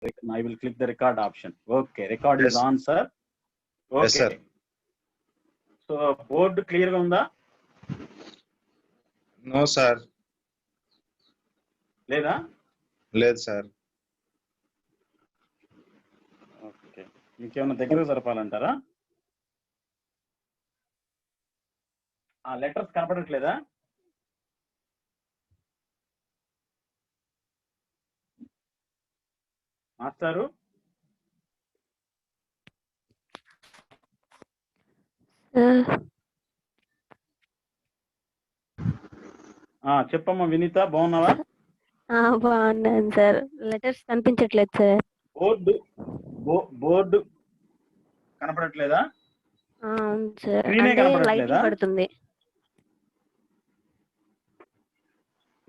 I will click the record option. Okay, record Yes. is on, sir. Okay. Yes, sir. So board clear ga unda? No, sir. Leda? లేదు sir. Okay, ఇంకేమైనా దగ్గర జరపాలంటారా? ఆ letters కనపడట్లేదా? మాస్టారు చెప్పమ్మా వినీత, బాగున్నావా? బాగున్నాను sir. Letters కనిపించట్లేదు sir. Board కనపడట్లేదా? అవును సార్, స్క్రీనే అంటే కనపడట్లేదా? లైటింగ్ పడుతుంది.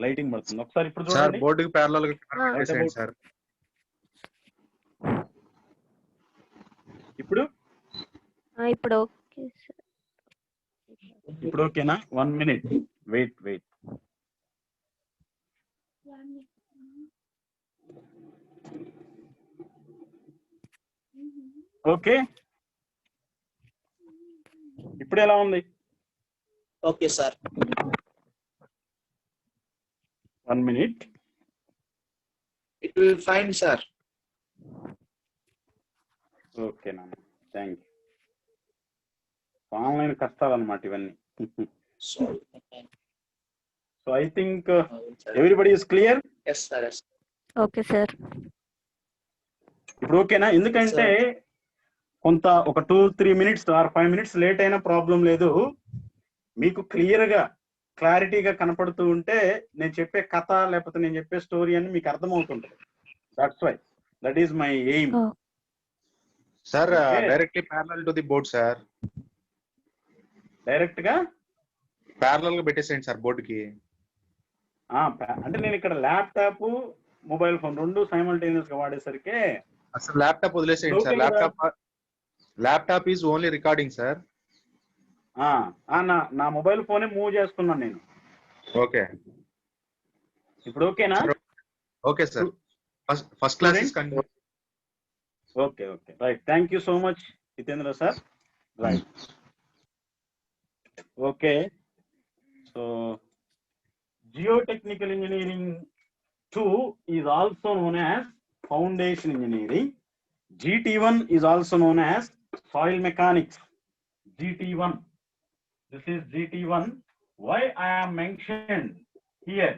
లైటింగ్ పడుతుంది. ఒకసారి ఇప్పుడు సార్ చూడండి. బోర్డుకి ప్యారలల్ గా పెట్టేసేయండి సార్. ఇప్పుడు ఇప్పుడు ఓకే సార్. ఇప్పుడు ఓకేనా? 1 minute వెయిట్. ఓకే, ఇప్పుడు ఎలా ఉంది? Okay sir. 1 minute. It will fine, sir. Okay నాన్న, థ్యాంక్ యూ. ఆన్లైన్ కష్టాలు అన్నమాట ఇవన్నీ. So I think everybody is clear. Yes, sir. Yes. Okay sir. ఇప్పుడు ఓకేనా? ఎందుకంటే కొంత ఒక 2-3 minutes ఆర్ 5 minutes లేట్ అయినా ప్రాబ్లం లేదు. మీకు క్లారిటీగా కనపడుతూ ఉంటే నేను చెప్పే కథ లేకపోతే నేను చెప్పే స్టోరీ అని మీకు అర్థమవుతుంటుంది. That's why, that is my aim. Sir directly parallel to the board sir. Direct గా ప్యారలల్ గా పెట్టేసేయండి సార్ బోర్డుకి. అంటే నేను ఇక్కడ ల్యాప్టాప్ మొబైల్ ఫోన్ రెండు సైమల్టేనియస్ గా వాడేసరికి అసలు ల్యాప్టాప్ వదిలేసేయండి sir. Laptop is only recording sir. నా మొబైల్ ఫోనే మూవ్ చేస్తున్నాను నేను. ఓకే, ఇప్పుడు ఓకేనా? Okay sir. First class is continue. Okay right. Thank you so much Hitendra sir. Right. Okay, so Geotechnical Engineering 2 is also known as Foundation Engineering. GT1 is also known as Soil Mechanics. GT1. This is GT1. Why I am mentioned here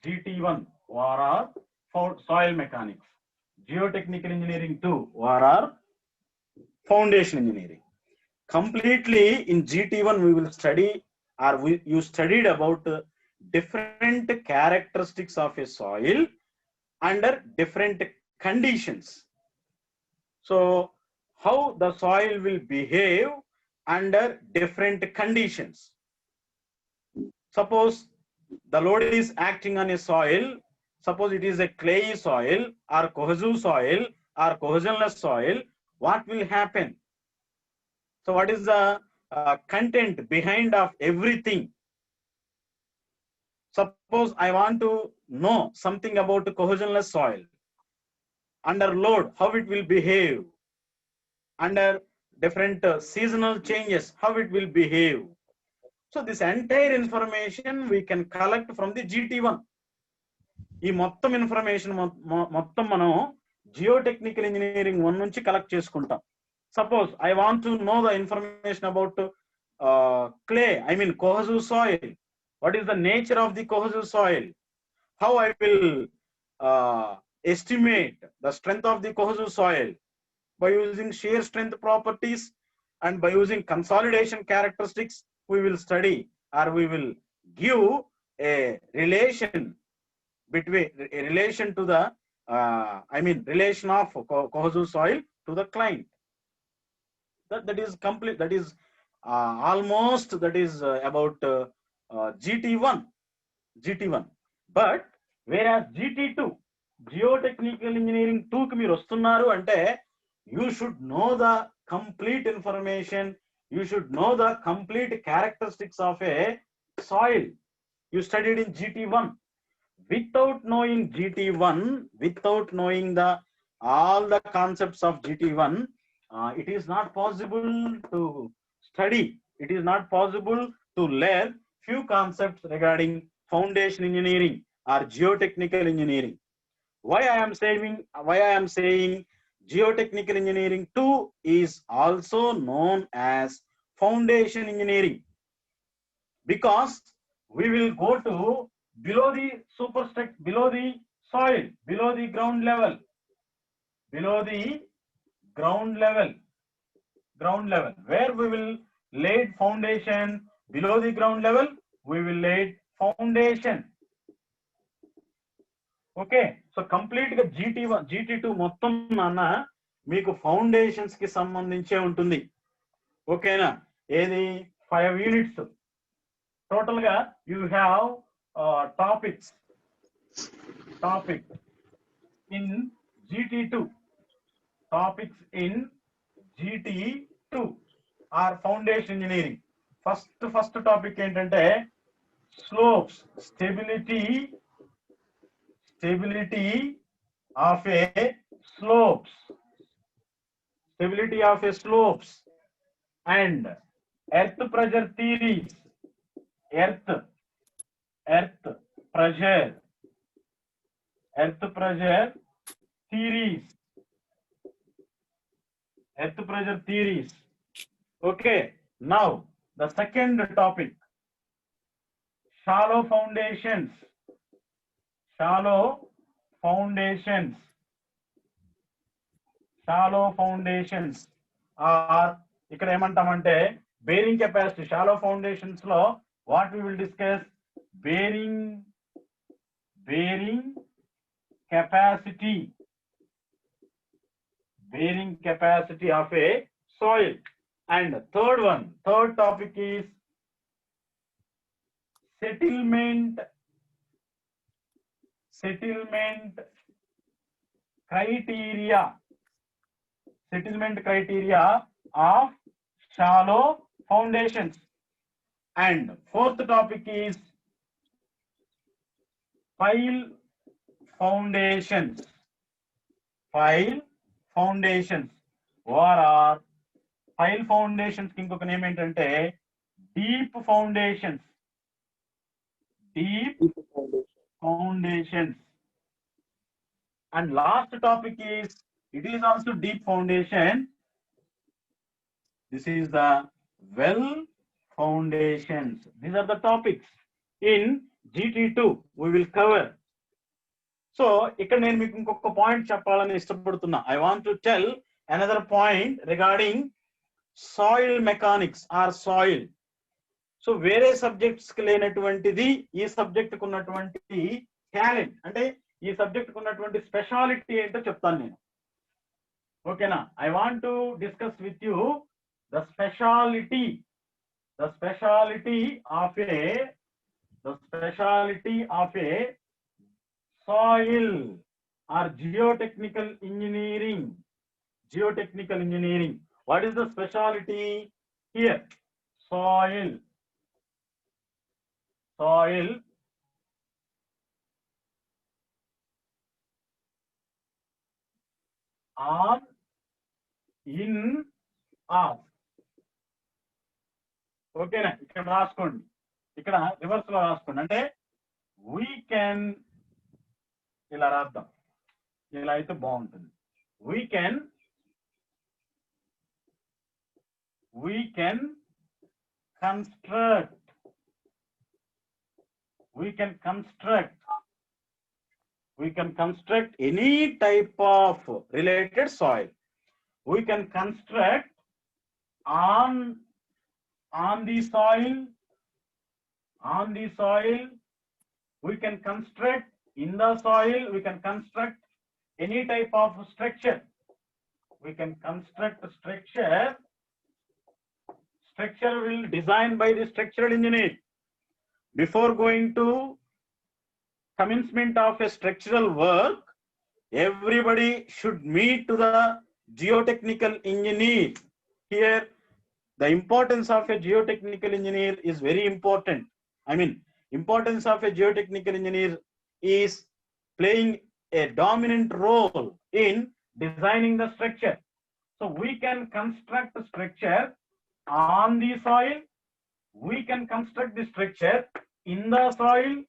GT1 or Soil Mechanics. Geotechnical Engineering 2 or Foundation Engineering. Completely in GT1 we will study, or you studied about different characteristics of a soil under different conditions. So how the soil will behave under different conditions. Suppose the load is acting on a soil, suppose it is a clayey soil or cohesive soil or cohesionless soil, what will happen? So what is the content behind of everything? Suppose I want to know something about cohesionless soil. Under load, how it will behave. Under different seasonal changes, how it will behave. So this entire information we can collect from the GT1. ఈ మొత్తం information మొత్తం మనం geotechnical engineering 1 నుంచి collect చేసుకుంటాం. Suppose I want to know the information about clay, I mean cohesive soil. What is the nature of the cohesive soil? How I will estimate the strength of the cohesive soil? By using shear strength properties and by using consolidation characteristics, we will study, or we will give a relation between to the relation of cohesive soil to the client. That is complete. That is almost that is about GT1. But whereas GT2, Geotechnical Engineering 2 కి మీరు వస్తున్నారు అంటే you should know the complete information, you should know the complete characteristics of a soil. You studied in GT1. without knowing GT1, without knowing all the concepts of GT1, it is not possible to study. It is not possible to learn few concepts regarding foundation engineering or geotechnical engineering. Why I am saying geotechnical engineering too is also known as foundation engineering, because we will go to below the superstructure, below the soil, below the ground level, below the ground level, where we will lay foundation. Below the ground level, we will lay foundation. Okay, so complete గా GT1 GT2 మొత్తం నాన్న మీకు foundations కి సంబంధించే ఉంటుంది. ఓకేనా? ఏది 5 units total గా. You have topic in GT2, topics in GT2 are foundation engineering. First topic ఏంటంటే slopes, stability of a slopes, and earth pressure theories, earth pressure theories. Okay, now the second topic, shallow foundations are ఇక్కడ ఏమంటామంటే bearing capacity. Shallow foundations లో what we will discuss? Bearing capacity of a soil. And third topic is settlement criteria of shallow foundations. And fourth topic is pile foundations. What are pile foundations? ఇంకొక name ఏంటంటే deep foundations. And last topic is, it is also deep foundation. This is the well foundations. These are the topics in GT2 we will cover. So ఇక్కడ నేను మీకు ఇంకొక point చెప్పాలని ఇష్టపడుతున్నా. I want to tell another point regarding soil mechanics or soil. So వేరే subjects కి లేనటువంటిది ఈ subject కు ఉన్నటువంటి టాలెంట్, అంటే ఈ సబ్జెక్ట్ కు ఉన్నటువంటి స్పెషాలిటీ ఏంటో చెప్తాను నేను. ఓకేనా? I want to discuss with you the speciality of a soil or geotechnical engineering. What is the speciality here? soil on, in, off. ఓకేనా? ఇక్కడ రాసుకోండి, ఇక్కడ రివర్స్ లో రాసుకోండి. అంటే we can ఇలా రాద్దాం, ఇలా అయితే బాగుంటుంది. we can construct any type of related soil. We can construct on the soil. We can construct in the soil. We can construct any type of structure. We can construct a structure. Structure will designed by the structural engineer. Before going to commencement of a structural work, everybody should meet to the geotechnical engineer. Here, the importance of a geotechnical engineer is very important. I mean, importance of a geotechnical engineer is playing a dominant role in designing the structure. So we can construct the structure on the soil, we can construct the structure in the soil,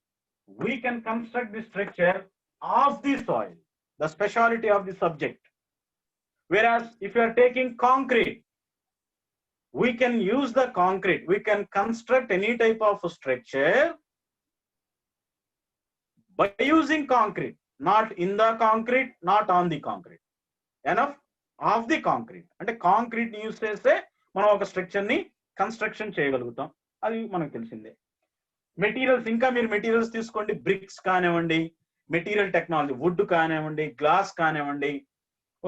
we can construct the structure of the soil, the speciality of the subject. Whereas if you are taking concrete, we can use the concrete, we can construct any type of structure by using concrete, not in the concrete, not on the concrete. Enough of the concrete. అంటే concrete ని use చేస్తే మనం ఒక structure ని construction చేయగలుగుతాం, అది మనకు తెలిసిందే. మెటీరియల్స్, ఇంకా మీరు మెటీరియల్స్ తీసుకోండి, బ్రిక్స్ కానివ్వండి, మెటీరియల్ టెక్నాలజీ, వుడ్ కానివ్వండి, గ్లాస్ కానివ్వండి,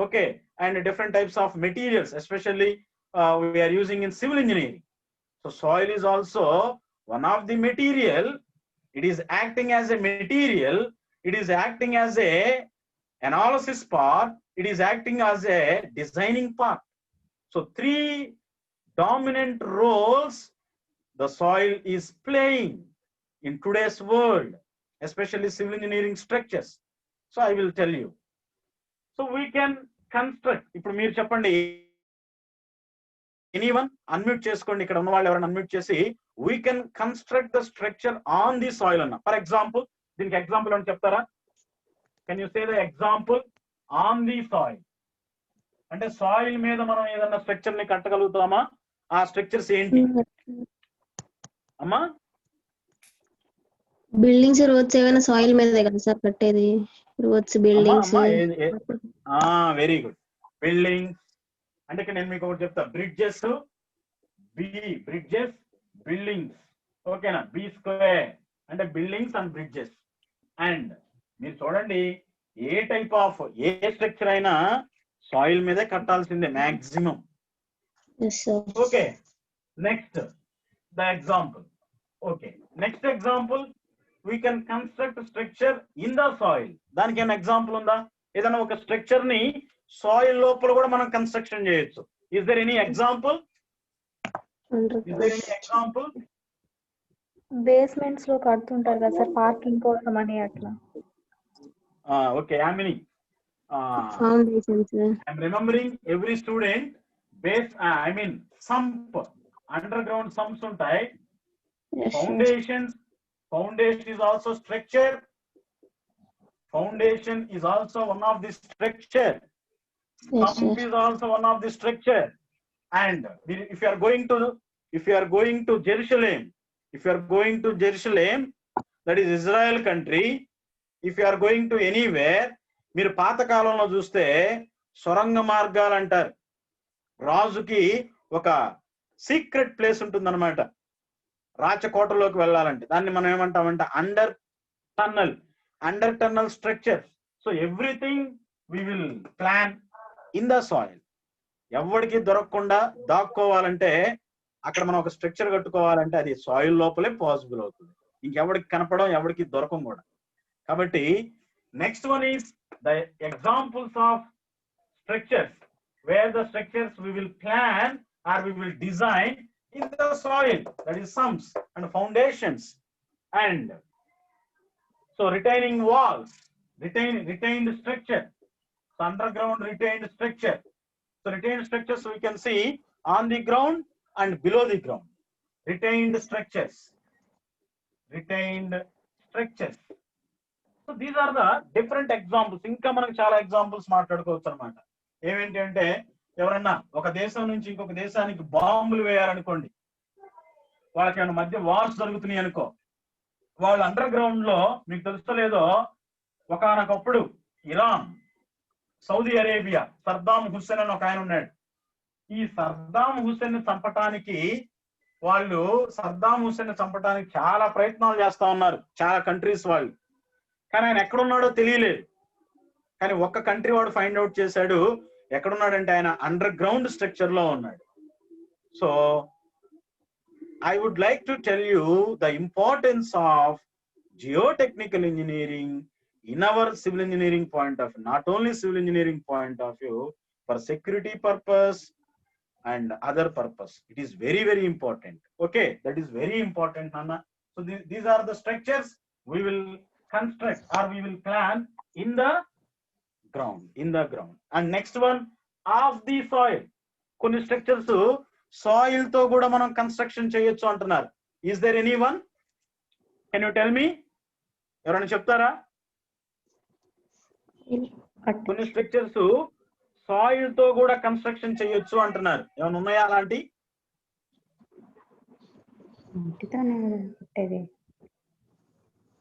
okay, and different types of materials, especially we are using in civil engineering. So soil is also one of the material. It is acting as a material, it is acting as a analysis part, it is acting as a designing part. So three dominant roles the soil is playing in today's world, especially civil engineering structures. So I will tell you. So we can construct. ఇప్పుడు మీరు చెప్పండి, anyone unmute చేసుకోండి, ఇక్కడ ఉన్న వాళ్ళు ఎవరైనా unmute చేసి, we can construct the structure on the soil అన్న. ఫర్ ఎగ్జాంపుల్, దీనికి ఎగ్జాంపుల్ అని చెప్తారా? Can you say the example on the soil? అంటే సాయిల్ మీద మనం ఏదన్నా స్ట్రక్చర్ ని కట్టగలుగుతామా? ఆ స్ట్రక్చర్స్ ఏంటి అమ్మా? బిల్డింగ్స్, రోడ్స్ ఏమైనా సాయిల్ మీదే కదా సార్ కట్టేది? Roads, buildings. Very good. Buildings అంటే ఇక్కడ నేను మీకు ఒకటి చెప్తా, బ్రిడ్జెస్, బ్రిడ్జెస్, బిల్డింగ్స్, ఓకేనా? బి స్క్వేర్ అంటే బిల్డింగ్స్ అండ్ బ్రిడ్జెస్. అండ్ మీరు చూడండి, ఏ టైప్ ఆఫ్ ఏ స్ట్రక్చర్ అయినా సాయిల్ మీదే కట్టాల్సిందే maximum. Okay, next the example. Okay, next example, we can construct structure in the soil. దానికి ఏమైనా ఎగ్జాంపుల్ ఉందా? ఏదైనా ఒక స్ట్రక్చర్ ని సాయిల్ లోపల కూడా మనం కన్స్ట్రక్షన్ చేయొచ్చు. Is there any example? Is there any example? Basements లో కడుతుంటారు కదా సార్, పార్కింగ్ కోసం అని అట్లా. Okay, Yamini, foundations. I'm remembering every student base, I mean sump, underground sumps ఉంటాయి. Foundations, foundation is also structure, foundation is also one of the structure, sump is also one of the structure. And if you are going to Jerusalem, that is Israel country, if you are going to anywhere, మీరు పాత కాలంలో చూస్తే సొరంగ మార్గాలు అంటారు. రాజుకి ఒక secret place ఉంటుందన్నమాట రాచకోటలోకి వెళ్ళాలంటే. దాన్ని మనం ఏమంటామంటే under tunnel structure. So everything we will plan in the soil. ఎవరికి దొరకకుండా దాక్కోవాలంటే, అక్కడ మనం ఒక స్ట్రక్చర్ కట్టుకోవాలంటే అది సాయిల్ లోపలే పాసిబుల్ అవుతుంది. ఇంకెవరికి కనపడం, ఎవరికి దొరకం కూడా. కాబట్టి next one is the examples of structures, where the structures we will plan or we will design in the soil, that is sumps and foundations. And so retaining walls, retained structure, so underground retained structure. So retained structures we can see on the ground and below the ground. Retained structures. So these are the different examples. ఇంకా మనకు చాలా examples మాట్లాడుకోవచ్చు అన్నమాట. ఏమేంటి అంటే, ఎవరన్నా ఒక దేశం నుంచి ఇంకొక దేశానికి బాంబులు వేయాలనుకోండి, వాళ్ళకి ఏమైనా మధ్య వార్స్ జరుగుతున్నాయి అనుకో, వాళ్ళు అండర్ గ్రౌండ్ లో, మీకు తెలుస్తలేదో, ఒకనొకప్పుడు ఇరాన్, సౌదీ అరేబియా, సర్దాం హుస్సేన్ అని ఒక ఆయన ఉన్నాడు. ఈ సర్దాం హుస్సేన్ చంపటానికి చాలా ప్రయత్నాలు చేస్తా ఉన్నారు చాలా కంట్రీస్ వాళ్ళు. కానీ ఆయన ఎక్కడున్నాడో తెలియలేదు. కానీ ఒక్క కంట్రీ వాడు ఫైండ్ అవుట్ చేశాడు, ఎక్కడున్నాడంటే ఆయన అండర్ గ్రౌండ్ స్ట్రక్చర్ లో ఉన్నాడు. So I would like to tell you the importance of geotechnical engineering in our civil engineering point of view, not only civil engineering point of view, for security purpose and other purpose. It is very, very important. Okay, that is very important, Nana. So these are the structures we will construct or we will plant in the ground. And next one, of the soil. కొన్ని structures soil తో కూడా మనం construction చేయొచ్చు అంటున్నారు. Is there anyone? Can you tell me? ఎవరైనా చెప్తారా? కొన్ని structures soil తో కూడా కన్స్ట్రక్షన్ చేయొచ్చు అంటున్నారు. ఏమైనా ఉన్నాయా అలాంటి?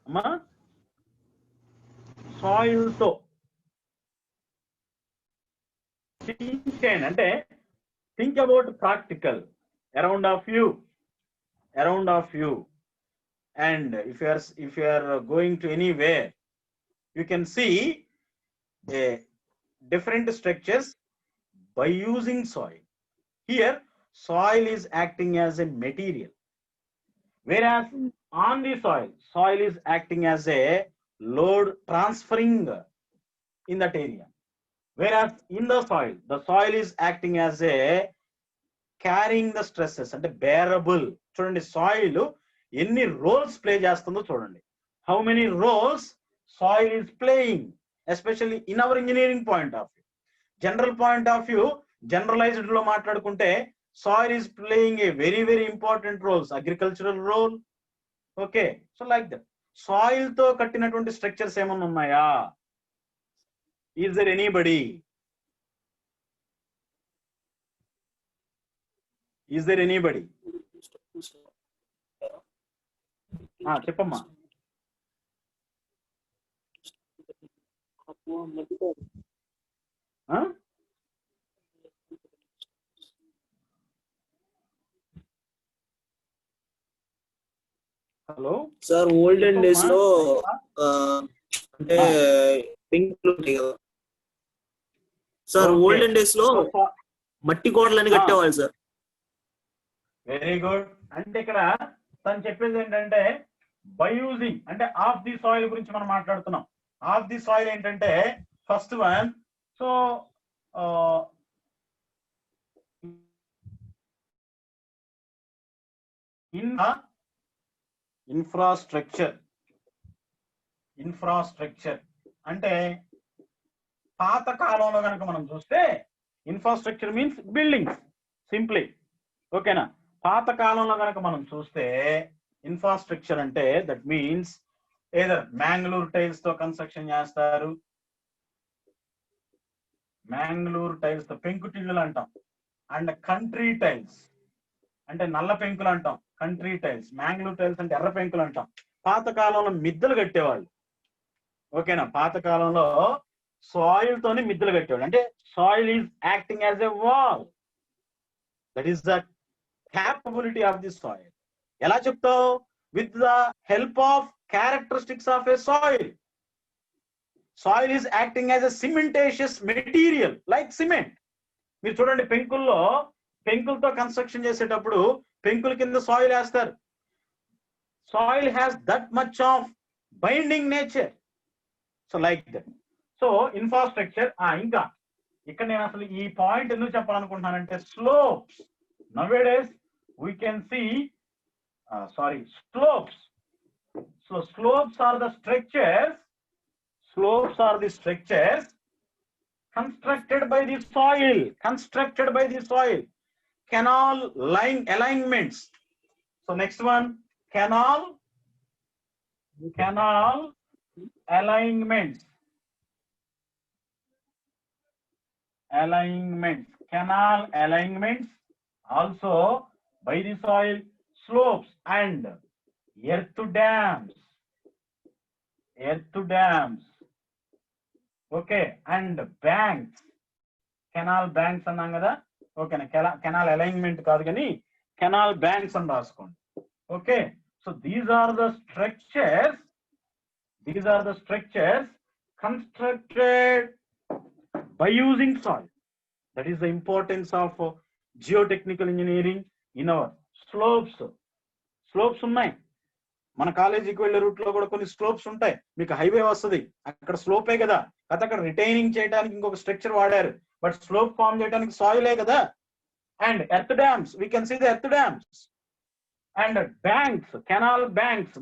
అమ్మా, సాయిల్ తో అంటే think about practical around of you, and if you are going to anywhere, you can see different structures by using soil. Here soil is acting as a material, whereas on the soil is acting as a load transferring in that area. Whereas in the soil is acting as a carrying the stresses and bearable. చూడండి, soil ఎన్ని roles play చేస్తుందో చూడండి. How many roles soil is playing, especially in our engineering point of view. General point of view, generalized లో మాట్లాడుకుంటే soil is playing a very very important roles, agricultural role. Okay, so like that. Soil తో కట్టినటువంటి structures ఏమన్నా ఉన్నాయా? Is there anybody? చెప్పమ్మా. Hello sir, olden days లో అంటే పింకులు ఉంటాయి కదా సార్, ఓల్డెన్ డేస్ లో మట్టి గోడలని కట్టేవాళ్ళు సార్. Very good. అంటే ఇక్కడ తను చెప్పేది ఏంటంటే బై యూజింగ్, అంటే ఆఫ్ ది సాయిల్ గురించి మనం మాట్లాడుతున్నాం. ఆఫ్ ది సాయిల్ ఏంటంటే first one, so in infrastructure అంటే పాత కాలంలో కనుక మనం చూస్తే ఇన్ఫ్రాస్ట్రక్చర్ మీన్స్ బిల్డింగ్స్ సింప్లీ. ఓకేనా? పాత కాలంలో కనుక మనం చూస్తే ఇన్ఫ్రాస్ట్రక్చర్ అంటే that means either Mangalore tiles తో కన్స్ట్రక్షన్ చేస్తారు. మ్యాంగ్లూర్ టైల్స్ తో పెంకుటిల్లులు అంటాం. అండ్ కంట్రీ టైల్స్ అంటే నల్ల పెంకులు అంటాం. కంట్రీ టైల్స్, మ్యాంగ్లూర్ టైల్స్ అంటే ఎర్ర పెంకులు అంటాం. పాత కాలంలో మిద్దెలు కట్టేవాళ్ళు. ఓకేనా? పాత కాలంలో సాయిల్ తోని మిద్దెలు కట్టేవాళ్ళు. అంటే soil is acting as a wall. That is the capability of the soil. ఎలా చెప్తావు? with the help of characteristics of a soil is acting as a cementitious material like cement. మీరు చూడండి, పెంకులతో కన్స్ట్రక్షన్ చేసేటప్పుడు పెంకుల కింద soil వేస్తారు. Soil has that much of binding nature. So like that. So infrastructure. ఇంకా ఇక్కడ నేను అసలు ఈ పాయింట్ ఎందుకు చెప్పాలనుకుంటున్నానంటే slopes. nowadays we can see slopes. So slopes are the structures constructed by the soil. Canal line alignments. So next one, canal alignments. Canal alignments also by the soil. Slopes and earth dams. Okay, and banks. Canal banks అన్నాం కదా. Okay, canal alignment కాదు కానీ canal banks అని రాసుకోండి. Okay, so these are the structures constructed by using soil. That is the importance of geotechnical engineering in our slopes ఉన్నాయి. మన కాలేజీకి వెళ్ళే రూట్ లో కూడా కొన్ని స్లోప్స్ ఉంటాయి. మీకు హైవే వస్తుంది, అక్కడ స్లోపే కదా. అక్కడ రిటైనింగ్ చేయడానికి ఇంకొక స్ట్రక్చర్ వాడారు, బట్ స్లోప్ ఫామ్ చేయడానికి సాయిలే కదా. And earth dams, we can see the earth dams. And banks, canal banks.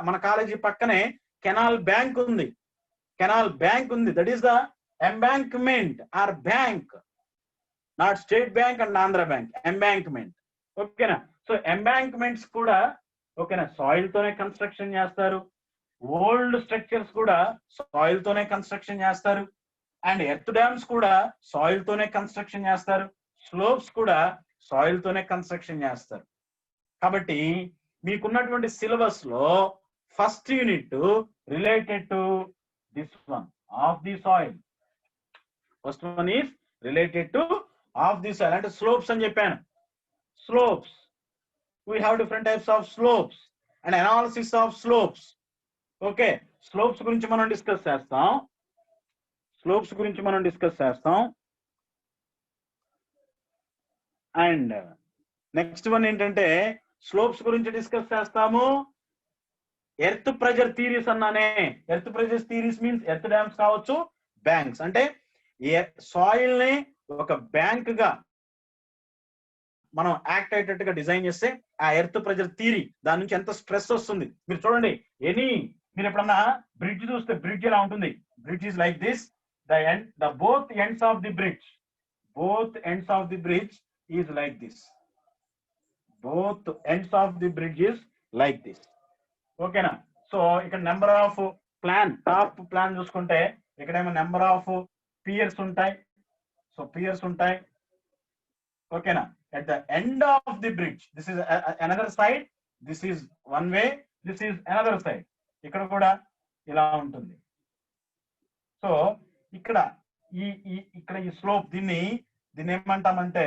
మన కాలేజీ పక్కనే కెనాల్ బ్యాంక్ ఉంది, కెనాల్ బ్యాంక్ ఉంది. That is the embankment or bank, not State Bank and Andhra bank, embankment. ఓకేనా? So embankments కూడా ఓకేనా soil తోనే construction చేస్తారు. Old structures కూడా సాయిల్ తోనే కన్స్ట్రక్షన్ చేస్తారు. అండ్ ఎర్త్ డ్యామ్స్ కూడా సాయిల్ తోనే కన్స్ట్రక్షన్ చేస్తారు. స్లోప్స్ కూడా సాయిల్ తోనే కన్స్ట్రక్షన్ చేస్తారు. కాబట్టి మీకున్నటువంటి సిలబస్ లో first unit related to this one of the soil. First one is related to of the soil, అంటే స్లోప్స్ అని చెప్పాను. Slopes, we have different types of slopes and analysis of slopes. Okay, slopes గురించి మనం discuss చేస్తాం. Slopes గురించి మనం discuss చేస్తాం. And next one ఏంటంటే స్లోప్స్ గురించి డిస్కస్ చేస్తాము. ఎర్త్ ప్రెజర్ థీరీస్ అన్నానే. Earth pressure theories means earth dams కావచ్చు, బ్యాంక్స్. అంటే సాయిల్ ని ఒక బ్యాంక్ గా మనం యాక్ట్ అయ్యేటట్టుగా డిజైన్ చేస్తే ఆ ఎర్త్ ప్రెజర్ థియరీ, దాని నుంచి ఎంత స్ట్రెస్ వస్తుంది మీరు చూడండి. మీరు ఎప్పుడన్నా బ్రిడ్జ్ చూస్తే బ్రిడ్జ్ ఎలా ఉంటుంది? Bridge is like this. The both ends of the bridge, both ends of the bridge is like this. Both ends of the bridge is like this. ఓకేనా? సో ఇక్కడ number of plan, top plan చూసుకుంటే ఇక్కడేమో number of Pierce ఉంటాయి. So Pierce ఉంటాయి. ఓకేనా? At the end of the bridge, this is another side, this is one way, this is another side. ఇక్కడ కూడా ఇలా ఉంటుంది. సో ఇక్కడ ఈ స్లోప్, దీన్ని ఏమంటామంటే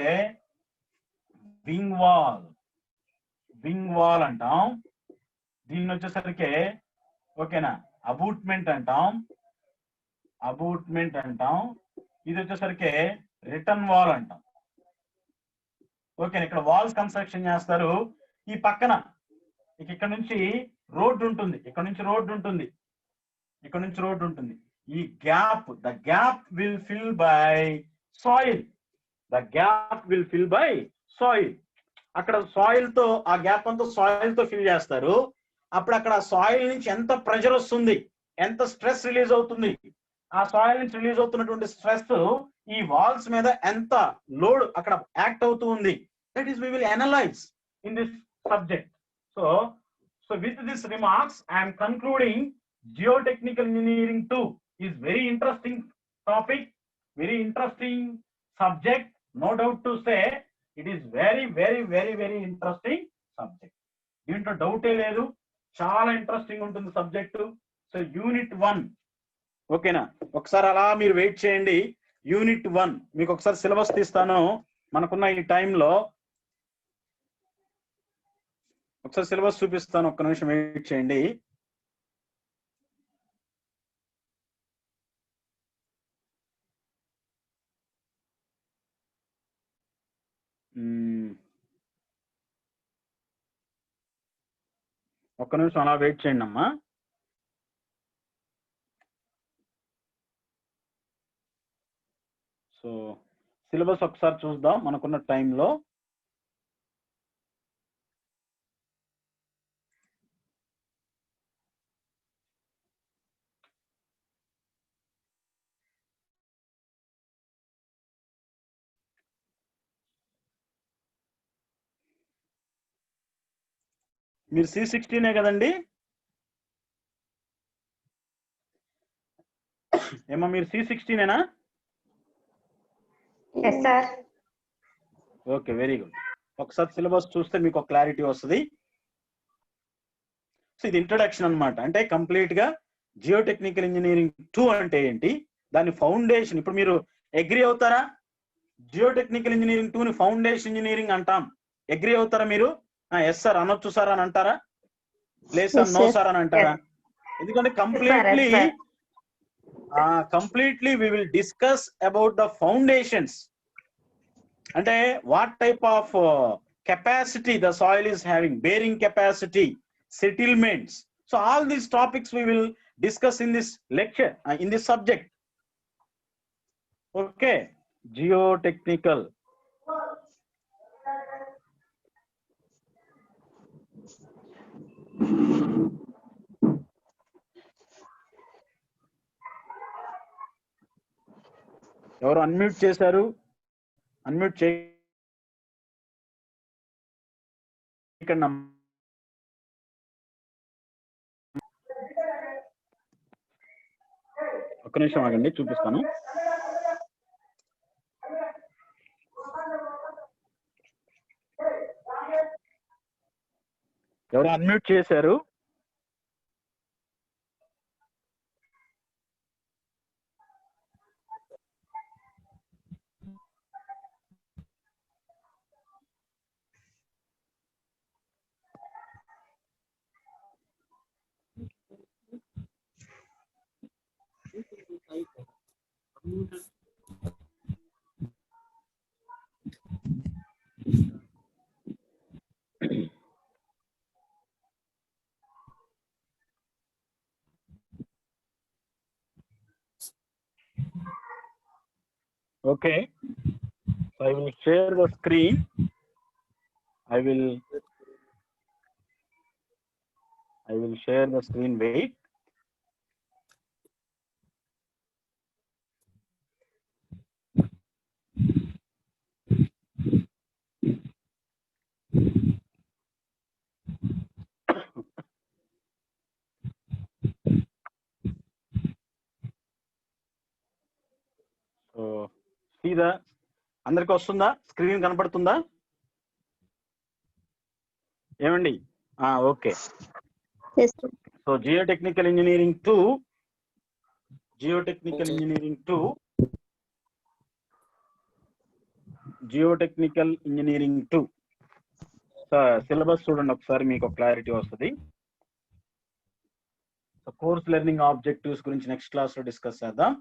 వింగ్ వాల్, వింగ్ వాల్ అంటాం. దీన్ని వచ్చేసరికి ఓకేనా అబూట్మెంట్ అంటాం, అబూట్మెంట్ అంటాం. ఇది వచ్చేసరికి రిటర్న్ వాల్ అంటాం. ఓకే, ఇక్కడ వాల్స్ కన్స్ట్రక్షన్ చేస్తారు. ఈ పక్కన ఇక్కడ నుంచి రోడ్డు ఉంటుంది, ఇక్కడ నుంచి రోడ్డు ఉంటుంది, ఇక్కడ నుంచి రోడ్డు ఉంటుంది. ఈ gap, the gap will fill by soil, the gap will fill by soil. అక్కడ సాయిల్ తో, ఆ గ్యాప్ అంతా సాయిల్ తో ఫిల్ చేస్తారు. అప్పుడు అక్కడ సాయిల్ నుంచి ఎంత ప్రెషర్ వస్తుంది, ఎంత స్ట్రెస్ రిలీజ్ అవుతుంది, ఆ సాయిల్ నుంచి రిలీజ్ అవుతున్నటువంటి స్ట్రెస్ ఈ వాల్స్ మీద ఎంత లోడ్ అక్కడ యాక్ట్ అవుతూ ఉంది. That is, we will analyze in this subject. So with these remarks, I am concluding geotechnical engineering 2 is very interesting topic, very interesting subject. No doubt to say, it is very, very, very, very interesting subject. దీంట్లో డౌటే లేదు, చాలా interesting ఉంటుంది subject. So unit 1 ఓకేనా, ఒకసారి అలా మీరు wait చేయండి. యూనిట్ 1 మీకు ఒకసారి సిలబస్ తీస్తాను. మనకున్న ఈ టైంలో ఒకసారి సిలబస్ చూపిస్తాను, ఒక్క నిమిషం వెయిట్ చేయండి. ఒక్క నిమిషం అలా వెయిట్ చేయండి అమ్మా. సో సిలబస్ ఒకసారి చూద్దాం మనకున్న టైంలో. మీరు C16 కదండి? ఏమో మీరు C16 ఓకే, వెరీ గుడ్. ఒకసారి సిలబస్ చూస్తే మీకు క్లారిటీ వస్తుంది. సో ఇది ఇంట్రడక్షన్ అన్నమాట. అంటే కంప్లీట్ గా జియోటెక్నికల్ ఇంజనీరింగ్ 2 అంటే ఏంటి, దాని ఫౌండేషన్. ఇప్పుడు మీరు అగ్రి అవుతారా? జియోటెక్నికల్ ఇంజనీరింగ్ 2 ని ఫౌండేషన్ ఇంజనీరింగ్ అంటాం. అగ్రి అవుతారా మీరు? ఎస్ సార్ అనొచ్చు సార్ అని అంటారా? లేదు సార్, నో సార్ అని అంటారా? ఎందుకంటే completely we will discuss about the foundations. అంటే what type of capacity the soil is having, bearing capacity, settlements. So all these topics we will discuss in this lecture, in this subject. Okay, geotechnical. ఎవరు unmute చేశారు? Unmute చేయకండి. ఒక్క నిమిషం ఆగండి, చూపిస్తాను. ఎవరు unmute చేశారు? Okay, so I will share the screen. I will share the screen. Wait. So see the అందరికి వస్తుందా? స్క్రీన్ కనపడుతుందా? ఏమండి? Okay. Yes, sir. So geotechnical engineering 2 geotechnical engineering 2 syllabus చూడండి ఒకసారి, మీకు క్లారిటీ వస్తుంది. సో కోర్స్ లెర్నింగ్ ఆబ్జెక్టివ్స్ గురించి next class లో డిస్కస్ చేద్దాం.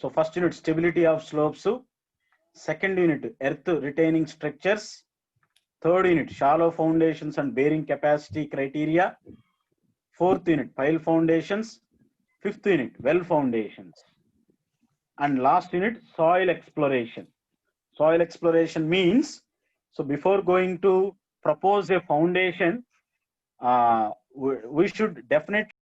So first unit stability of slopes, second unit earth retaining structures, third unit shallow foundations and bearing capacity criteria, fourth unit pile foundations, fifth unit well foundations, and last unit soil exploration. Soil exploration means, so before going to propose a foundation, we should definitely